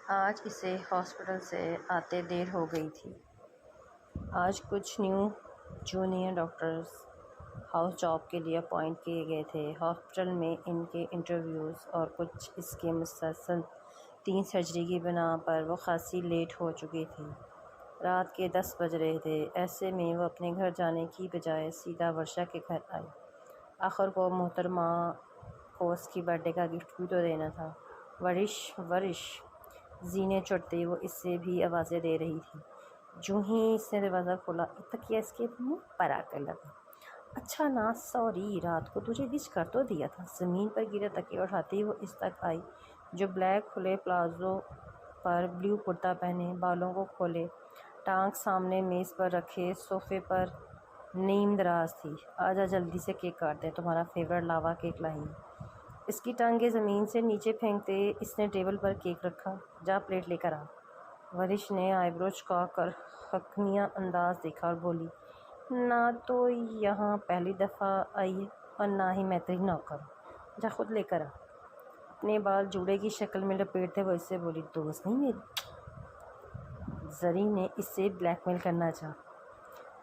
آج اسے ہاسپٹل سے آتے دیر ہو گئی تھی۔ آج کچھ new junior doctors house job کے لیے اپوائنٹ کیے گئے تھے۔ ہاسپٹل میں ان کے انٹرویوز اور کچھ اس کے مسلسل 3 سرجری کی بنا پر وہ خاصی لیٹ ہو چکی تھی۔ رات کے 10 بج رہے تھے۔ ایسے میں وہ اپنے گھر جانے کی بجائے سیدھا ورشا کے گھر آئی۔ آخر کو محترمہ کو اس کی برتھ ڈے کا گفٹ بھی تو دینا تھا۔ ورش ورش زینے چڑھتے وہ اس سے بھی آوازیں دے رہی تھی۔ جو ہی اس نے دروازہ کھولا ایک تکیہ اس کے منہ پر آ کر لگا۔ اچھا نا، سوری، رات کو تجھے وش کر تو دیا تھا۔ زمین پر گرے تکیہ اٹھاتی وہ اس تک آئی جو بلیک کھلے پلازو پر بلیو کرتا پہنے، بالوں کو کھولے ٹانک سامنے میز پر رکھے صوفے پر نیم دراز تھی۔ آجا جلدی سے کیک کاٹ دیں، تمہارا فیورٹ لاوا کیک لائی ہوں۔ اس کی ٹانگیں زمین سے نیچے پھینکتے اس نے ٹیبل پر کیک رکھا۔ جا پلیٹ لے کر آ۔ ورش نے آئی برو چکا کر حقانیہ انداز دیکھا اور بولی، نہ تو یہاں پہلی دفعہ آئی ہے اور نہ ہی میں تیری نوکر ہوں، جا خود لے کر آ۔ اپنے بال جوڑے کی شکل میں لپیٹتے وہ اس سے بولی، دوست نہیں میری؟ زری نے اس سے بلیک میل کرنا چاہا۔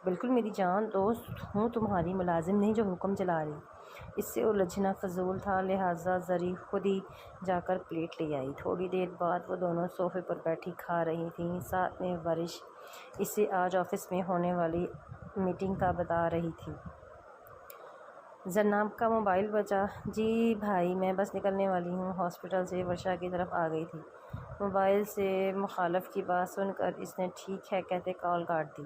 بالکل میری جان، دوست ہوں تمہاری، ملازم نہیں جو حکم چلا رہی۔ اس سے الجھنا فضول تھا، لہٰذا زری خود ہی جا کر پلیٹ لے آئی۔ تھوڑی دیر بعد وہ دونوں صوفے پر بیٹھی کھا رہی تھیں، ساتھ میں ورش اسے آج آفس میں ہونے والی میٹنگ کا بتا رہی تھی۔ زناب کا موبائل بجا۔ جی بھائی، میں بس نکلنے والی ہوں۔ ہاسپٹل سے ورشا کی طرف آ گئی تھی۔ موبائل سے مخالف کی بات سن کر اس نے ٹھیک ہے کہتے کال کاٹ دی۔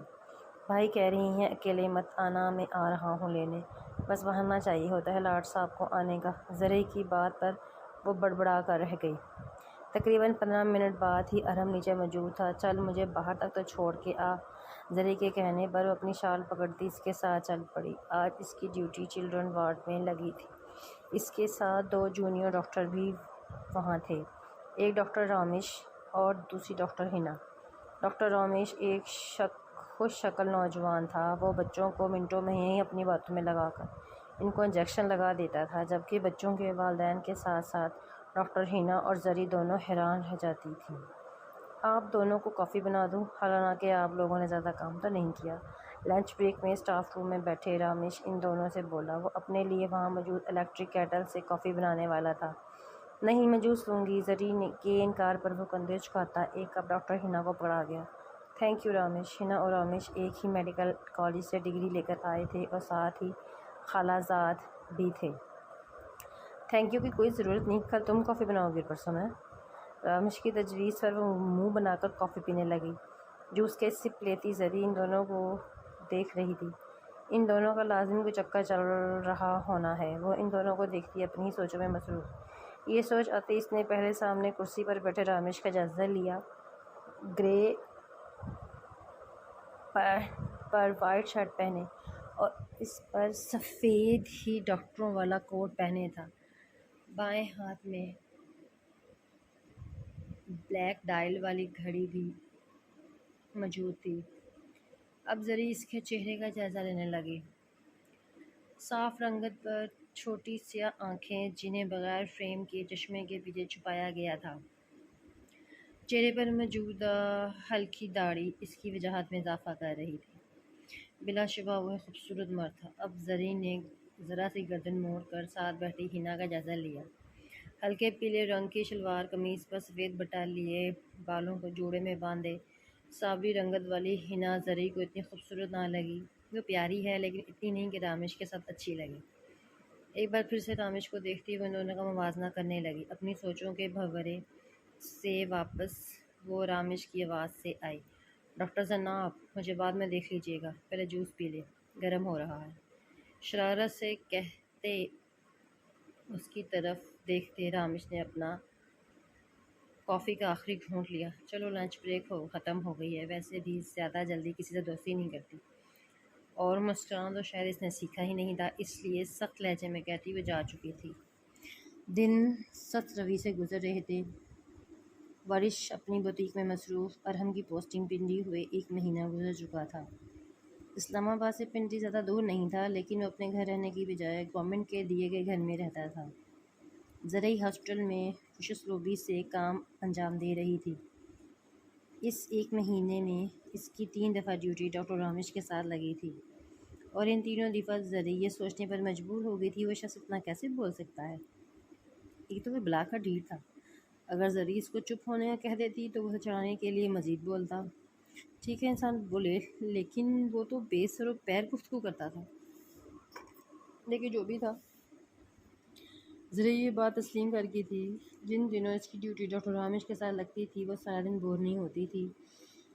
بھائی کہہ رہی ہیں اکیلے مت آنا، میں آ رہا ہوں لینے، بس بہانہ چاہیے ہوتا ہے لاٹ صاحب کو آنے کا۔ زری کی بات پر وہ بڑبڑا کر رہ گئی۔ تقریباً 15 منٹ بعد ہی ارحم نیچے موجود تھا۔ چل مجھے باہر تک تو چھوڑ کے آ۔ زری کے کہنے پر وہ اپنی شال پکڑتی اس کے ساتھ چل پڑی۔ آج اس کی ڈیوٹی چلڈرن وارڈ میں لگی تھی۔ اس کے ساتھ 2 جونیئر ڈاکٹر بھی وہاں تھے، ایک ڈاکٹر رامیش اور دوسری ڈاکٹر ہنا۔ ڈاکٹر رامیش ایک خوش شکل نوجوان تھا۔ وہ بچوں کو منٹوں میں ہی اپنی باتوں میں لگا کر ان کو انجیکشن لگا دیتا تھا، جبکہ بچوں کے والدین کے ساتھ ساتھ ڈاکٹر ہنا اور زری دونوں حیران رہ جاتی تھیں۔ آپ دونوں کو کافی بنا دوں؟ حالانکہ آپ لوگوں نے زیادہ کام تو نہیں کیا۔ لنچ بریک میں اسٹاف روم میں بیٹھے رامیش ان دونوں سے بولا۔ وہ اپنے لیے وہاں موجود الیکٹرک کیٹل سے کافی بنانے والا تھا۔ نہیں، میں جوس لوں گی۔ زری کے انکار پر وہ کندھے جھکاتا ایک کپ ڈاکٹر ہنا کو پکڑا گیا۔ Thank you Ramesh. ہنا اور رامیش ایک ہی میڈیکل کالج سے ڈگری لے کر آئے تھے اور ساتھ ہی خالہ زاد بھی تھے۔ تھینک یو کی کوئی ضرورت نہیں، کل تم کافی بناؤ گی اور پرسوں میں۔ رامیش کی تجویز پر وہ منہ بنا کر کافی پینے لگی۔ جوس کے سپ لیتی زری ان دونوں کو دیکھ رہی تھی۔ ان دونوں کا لازمی کوئی چکر چل رہا ہونا ہے۔ وہ ان دونوں کو دیکھتی اپنی ہی سوچوں میں مصروف۔ یہ سوچ آتے اس نے پہلے سامنے کرسی پر بیٹھے رامیش کا جائزہ لیا۔ گرے پر وائٹ شرٹ پہنے اور اس پر سفید ہی ڈاکٹروں والا کوٹ پہنے تھا۔ بائیں ہاتھ میں بلیک ڈائل والی گھڑی بھی موجود تھی۔ اب زری اس کے چہرے کا جائزہ لینے لگی۔ صاف رنگت پر چھوٹی سیاہ آنکھیں جنہیں بغیر فریم کے چشمے کے پیچھے چھپایا گیا تھا۔ چہرے پر موجود ہلکی داڑھی اس کی وجاہت میں اضافہ کر رہی تھی۔ بلا شبہ وہ ایک خوبصورت مرد تھا۔ اب زری نے ذرا سی گردن موڑ کر ساتھ بیٹھی ہنا کا جائزہ لیا۔ ہلکے پیلے رنگ کی شلوار قمیض پر سفید بٹا لیے بالوں کو جوڑے میں باندھے سابری رنگت والی ہنا زری کو اتنی خوبصورت نہ لگی۔ وہ پیاری ہے لیکن اتنی نہیں کہ رامیش کے ساتھ اچھی لگے۔ ایک بار پھر سے رامیش کو دیکھتی وہ ان دونوں کا موازنہ کرنے لگی۔ اپنی سوچوں کے بھنورے سے واپس وہ رامیش کی آواز سے آئی، ڈاکٹر جناب، مجھے بعد میں دیکھ لیجیے گا، پہلے جوس پی لے، گرم ہو رہا ہے۔ شرارت سے کہتے اس کی طرف دیکھتے رامیش نے اپنا کافی کا آخری گھونٹ لیا۔ چلو لنچ بریک ختم ہو گئی ہے، ویسے بھی زیادہ جلدی کسی سے دوستی نہیں کرتی۔ اور مسکرانا تو شاید اس نے سیکھا ہی نہیں تھا، اس لیے سخت لہجے میں کہتی وہ جا چکی تھی۔ دن سست روی سے گزر رہے تھے۔ ورش اپنی بوتیک میں مصروف۔ ارحم کی پوسٹنگ پنڈی ہوئے 1 مہینہ گزر چکا تھا۔ اسلام آباد سے پنڈی زیادہ دور نہیں تھا، لیکن وہ اپنے گھر رہنے کی بجائے گورنمنٹ کے دیے گئے گھر میں رہتا تھا۔ زرعی ہاسپٹل میں خوش اسلوبی سے کام انجام دے رہی تھی۔ اس ایک مہینے میں اس کی 3 دفعہ ڈیوٹی ڈاکٹر رامش کے ساتھ لگی تھی، اور ان تینوں دفعہ زرعی یہ سوچنے پر مجبور ہو گئی تھی وہ شخص اتنا کیسے بول سکتا ہے۔ ایک تو وہ بلا کا ڈھیر تھا، اگر زرعی اس کو چپ ہونے کا کہہ دیتی تو وہ چڑھانے کے لیے مزید بولتا۔ ٹھیک ہے انسان بولے، لیکن وہ تو بے سر و پیر گفتگو کرتا تھا۔ لیکن جو بھی تھا، زرعی یہ بات تسلیم کر کی تھی، جن دنوں اس کی ڈیوٹی ڈاکٹر رامش کے ساتھ لگتی تھی وہ سارا دن بور نہیں ہوتی تھی،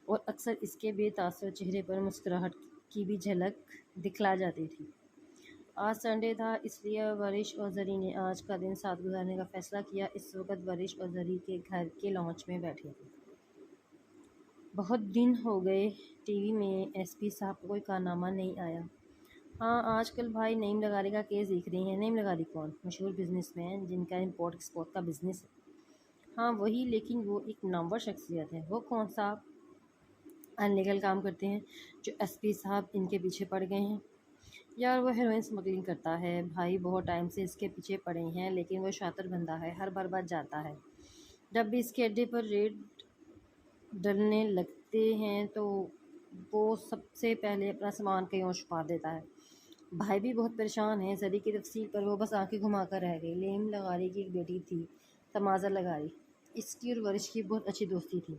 اور اکثر اس کے بے تاثر چہرے پر مسکراہٹ کی بھی جھلک دکھلا جاتی تھی۔ آج سنڈے تھا، اس لیے ورش اور زری نے آج کا دن ساتھ گزارنے کا فیصلہ کیا۔ اس وقت ورش اور زری کے گھر کے لانچ میں بیٹھے تھے۔ بہت دن ہو گئے ٹی وی میں ایس پی صاحب کا کوئی کارنامہ نہیں آیا۔ ہاں، آج کل بھائی نعیم لغاری کا کیس دیکھ رہی ہیں۔ نعیم لغاری کون؟ مشہور بزنس مین جن کا امپورٹ ایکسپورٹ کا بزنس ہے۔ ہاں وہی، لیکن وہ ایک نامور شخصیت ہے۔ وہ کون سا ان لیگل کام کرتے ہیں جو ایس پی صاحب ان کے پیچھے پڑ گئے ہیں؟ یار وہ ہیروئن اسمگلنگ کرتا ہے بھائی، بہت ٹائم سے اس کے پیچھے پڑے ہیں، لیکن وہ شاطر بندہ ہے، ہر بار بچ جاتا ہے۔ جب بھی اس کے اڈے پر ریڈ ڈلنے لگتے ہیں تو وہ سب سے پہلے اپنا سامان کہیں اور چھپا دیتا ہے۔ بھائی بھی بہت پریشان ہے۔ زری کی تفصیل پر وہ بس آنکھیں گھما کر رہ گئی۔ نعیم لغاری کی ایک بیٹی تھی، تمازر لغاری۔ اس کی اور ورش کی بہت اچھی دوستی تھی۔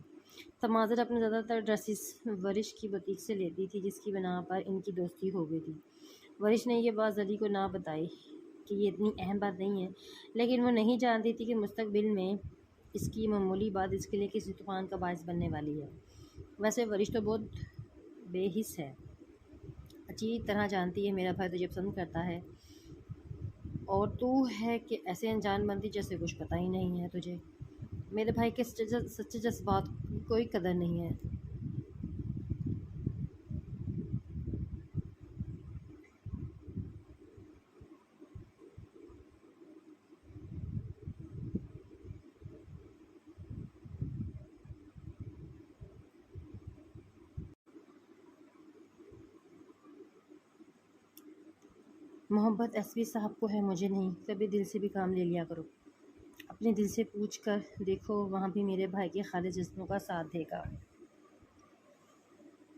تمازر اپنے زیادہ تر ڈریسز ورش کی بوتیک سے لیتی تھی، جس کی بنا پر ان کی دوستی ہو گئی تھی۔ ورش نے یہ بات زری کو نہ بتائی کہ یہ اتنی اہم بات نہیں ہے، لیکن وہ نہیں جانتی تھی کہ مستقبل میں اس کی معمولی بات اس کے لیے کسی طوفان کا باعث بننے والی ہے۔ ویسے ورش تو بہت بے حس ہے، اچھی طرح جانتی ہے میرا بھائی تجھے پسند کرتا ہے، اور تو ہے کہ ایسے انجان بنتی جیسے کچھ پتہ ہی نہیں ہے تجھے۔ میرے بھائی کے سچے جذبات کی کوئی قدر نہیں ہے۔ محبت ایس پی صاحب کو ہے، مجھے نہیں۔ کبھی دل سے بھی کام لے لیا کرو۔ اپنے دل سے پوچھ کر دیکھو، وہاں بھی میرے بھائی کے خالص جذبوں کا ساتھ دے گا۔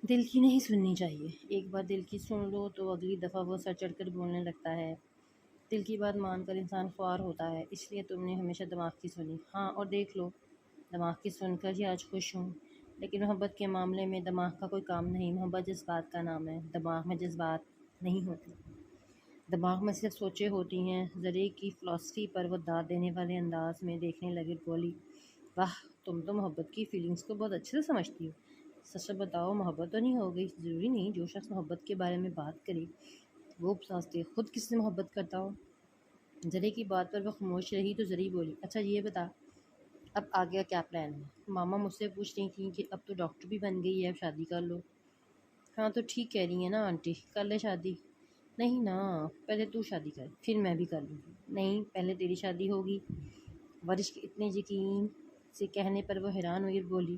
دل کی نہیں سننی چاہیے۔ ایک بار دل کی سن لو تو اگلی دفعہ وہ سر چڑھ کر بولنے لگتا ہے۔ دل کی بات مان کر انسان خوار ہوتا ہے، اس لیے تم نے ہمیشہ دماغ کی سنی۔ ہاں، اور دیکھ لو، دماغ کی سن کر ہی آج خوش ہوں۔ لیکن محبت کے معاملے میں دماغ کا کوئی کام نہیں۔ محبت جذبات کا نام ہے، دماغ میں جذبات نہیں ہوتے، دماغ میں صرف سوچیں ہوتی ہیں۔ زری کی فلسفی پر وہ داد دینے والے انداز میں دیکھنے لگی، بولی واہ، تم تو محبت کی فیلنگز کو بہت اچھے سے سمجھتی ہو۔ سچ بتاؤ، محبت تو نہیں ہو گئی؟ ضروری نہیں جو شخص محبت کے بارے میں بات کرے وہ سازتے خود کس سے محبت کرتا ہو۔ زری کی بات پر وہ خاموش رہی تو زری بولی اچھا یہ بتا، اب آگے کا کیا پلان ہے؟ ماما مجھ سے پوچھ رہی تھیں کہ اب تو ڈاکٹر بھی بن گئی ہے، اب شادی کر لو۔ ہاں تو ٹھیک کہہ رہی ہیں نا آنٹی، کر لے شادی۔ نہیں نا، پہلے تو شادی کر پھر میں بھی کر لوں گی۔ نہیں، پہلے تیری شادی ہوگی۔ ورش کے اتنے یقین سے کہنے پر وہ حیران ہوئی اور بولی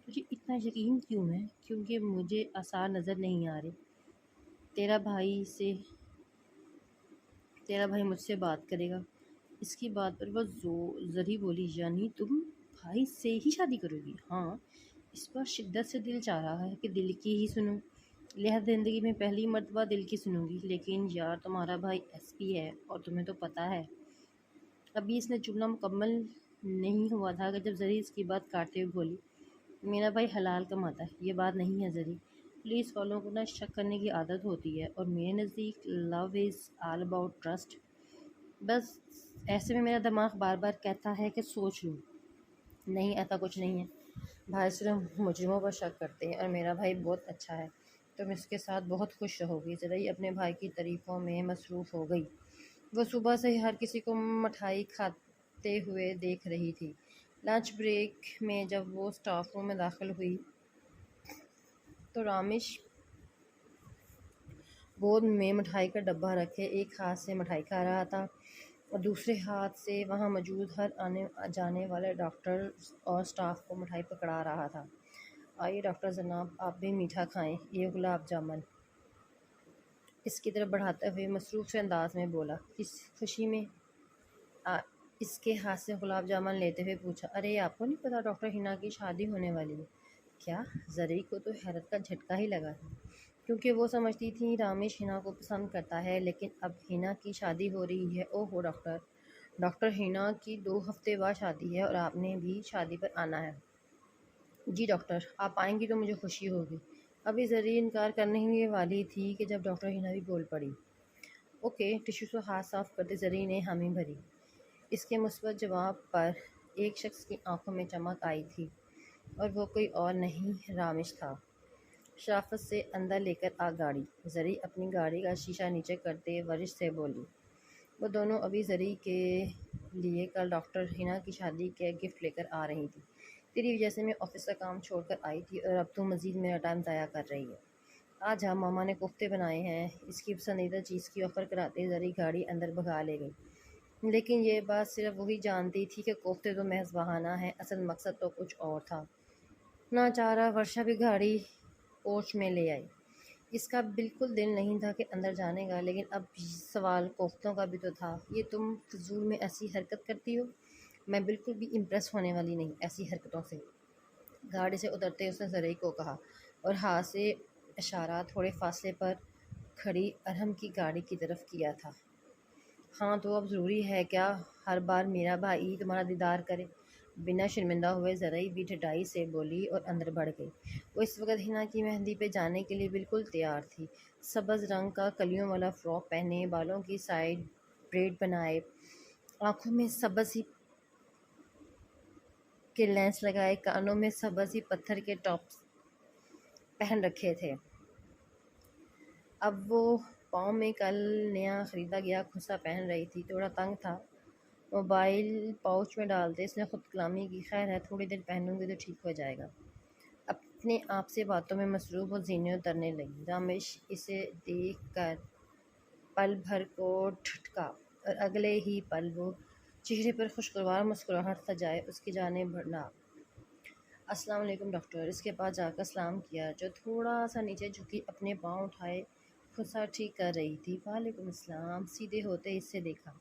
تجھے اتنا یقین کیوں ہے؟ کیونکہ مجھے آثار نظر نہیں آ رہے۔ تیرا بھائی مجھ سے بات کرے گا۔ اس کی بات پر وہ زری بولی یعنی تم بھائی سے ہی شادی کرو گی؟ ہاں، اس پر شدت سے دل چاہ رہا ہے کہ دل کی ہی سنوں، لہذا زندگی میں پہلی مرتبہ دل کی سنوں گی۔ لیکن یار تمہارا بھائی ایس پی ہے اور تمہیں تو پتہ ہے۔ ابھی اس نے جملہ مکمل نہیں ہوا تھا کہ جب زری اس کی بات کاٹتے ہوئے بولی میرا بھائی حلال کماتا ہے، یہ بات نہیں ہے زری۔ پولیس والوں کو نہ شک کرنے کی عادت ہوتی ہے، اور میرے نزدیک لو از آل اباؤٹ ٹرسٹ۔ بس ایسے میں میرا دماغ بار بار کہتا ہے کہ سوچ لوں۔ نہیں، ایسا کچھ نہیں ہے۔ بھائی صرف مجرموں پر شک کرتے ہیں، اور میرا بھائی بہت اچھا ہے، تم اس کے ساتھ بہت خوش رہو گی۔ زری اپنے بھائی کی تعریفوں میں مصروف ہو گئی۔ وہ صبح سے ہی ہر کسی کو مٹھائی کھاتے ہوئے دیکھ رہی تھی۔ لنچ بریک میں جب وہ اسٹاف روم میں داخل ہوئی تو رامش گود میں مٹھائی کا ڈبہ رکھے ایک ہاتھ سے مٹھائی کھا رہا تھا، اور دوسرے ہاتھ سے وہاں موجود ہر آنے جانے والے ڈاکٹر اور اسٹاف کو مٹھائی پکڑا رہا تھا۔ آئیے ڈاکٹر جناب، آپ بھی میٹھا کھائیں، یہ گلاب جامن۔ اس کی طرف بڑھاتے ہوئے مصروف سے انداز میں بولا، کس خوشی میں اس کے ہاتھ سے گلاب جامن لیتے ہوئے پوچھا، ارے آپ کو نہیں پتا ڈاکٹر ہنا کی شادی ہونے والی ہے؟ کیا؟ زرعی کو تو حیرت کا جھٹکا ہی لگا تھا، کیونکہ وہ سمجھتی تھی رامیش ہنا کو پسند کرتا ہے، لیکن اب ہنا کی شادی ہو رہی ہے۔ او ہو ڈاکٹر، ڈاکٹر ہنا کی 2 ہفتے بعد شادی ہے اور آپ نے بھی شادی پر آنا ہے۔ جی ڈاکٹر، آپ آئیں گی تو مجھے خوشی ہوگی۔ ابھی زرعی انکار کرنے ہی والی تھی کہ جب ڈاکٹر ہنا بھی بول پڑی۔ اوکے، ٹشو سے ہاتھ صاف کرتے زرعی نے حامی بھری۔ اس کے مثبت جواب پر ایک شخص کی آنکھوں میں چمک آئی تھی، اور وہ کوئی اور نہیں رامیش تھا۔ شرافت سے اندر لے کر آ گاڑی۔ زرعی اپنی گاڑی کا شیشہ نیچے کرتے ورش سے بولی۔ وہ دونوں ابھی زرعی کے لیے کل ڈاکٹر ہنا کی شادی کے گفٹ لے کر آ رہی تھی۔ تیری وجہ سے میں آفس کا کام چھوڑ کر آئی تھی اور اب تو مزید میرا ٹائم ضائع کر رہی ہے۔ آج ہم ماما نے کوفتے بنائے ہیں۔ اس کی پسندیدہ چیز کی آفر کراتے زرعی گاڑی اندر بھگا لے گئی، لیکن یہ بات صرف وہی جانتی تھی کہ کوفتے تو محض بہانہ ہے، اصل مقصد تو کچھ اور تھا۔ ناچارہ ورشا بھی گاڑی پورچ میں لے آئی۔ اس کا بالکل دل نہیں تھا کہ اندر جانے کا، لیکن اب سوال کوفتوں کا بھی تو تھا۔ یہ تم فضول میں ایسی حرکت کرتی ہو؟ میں بالکل بھی امپریس ہونے والی نہیں ایسی حرکتوں سے۔ گاڑی سے اترتے اس نے زرعی کو کہا اور ہاتھ سے اشارہ تھوڑے فاصلے پر کھڑی ارہم کی گاڑی کی طرف کیا تھا۔ ہاں تو اب ضروری ہے کیا ہر بار میرا بھائی تمہارا دیدار کرے؟ بنا شرمندہ ہوئے زرعی بھی ڈھٹائی سے بولی اور اندر بڑھ گئی۔ وہ اس وقت ہنا کی مہندی پہ جانے کے لیے بالکل تیار تھی۔ سبز رنگ کا کلیوں والا فراک پہنے، بالوں کی سائیڈ بریڈ بنائے، آنکھوں میں سبز ہی کے لینس لگائے، کانوں میں سبز ہی پتھر کے ٹاپس پہن رکھے تھے۔ اب وہ پاؤں میں کل نیا خریدا گیا کھسا پہن رہی تھی، تھوڑا تنگ تھا۔ موبائل پاؤچ میں ڈالتے اس نے خود کلامی کی، خیر ہے تھوڑی دیر پہنوں گی تو ٹھیک ہو جائے گا۔ اپنے آپ سے باتوں میں مصروف وہ زینے اترنے لگی۔ رامیش اسے دیکھ کر پل بھر کو ٹھٹکا اور اگلے ہی پل وہ چہرے پر خوشگوار مسکراہٹ سجائے اس کی جانب بڑھا۔ السلام علیکم ڈاکٹر۔ اس کے پاس جا کر سلام کیا، جو تھوڑا سا نیچے جھکی اپنے پاؤں اٹھائے کھسا ٹھیک کر رہی تھی۔ وعلیکم السلام۔ سیدھے ہوتے اس سے دیکھا،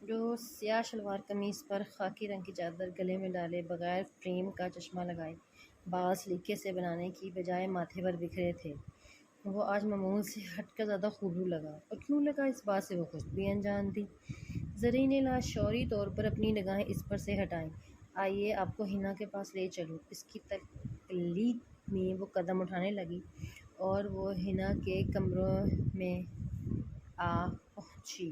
جو سیاہ شلوار قمیص پر خاکی رنگ کی چادر گلے میں ڈالے بغیر فریم کا چشمہ لگائے بال سلیقے سے بنانے کی بجائے ماتھے پر بکھرے تھے۔ وہ آج معمول سے ہٹ کر زیادہ خوبرو لگا، اور کیوں لگا اس بات سے وہ خود بھی انجان تھی۔ زرعی نے لاشعوری طور پر اپنی نگاہیں اس پر سے ہٹائیں۔ آئیے آپ کو ہنا کے پاس لے چلوں۔ اس کی تقلید میں وہ قدم اٹھانے لگی اور وہ ہنا کے کمروں میں آ پہنچی۔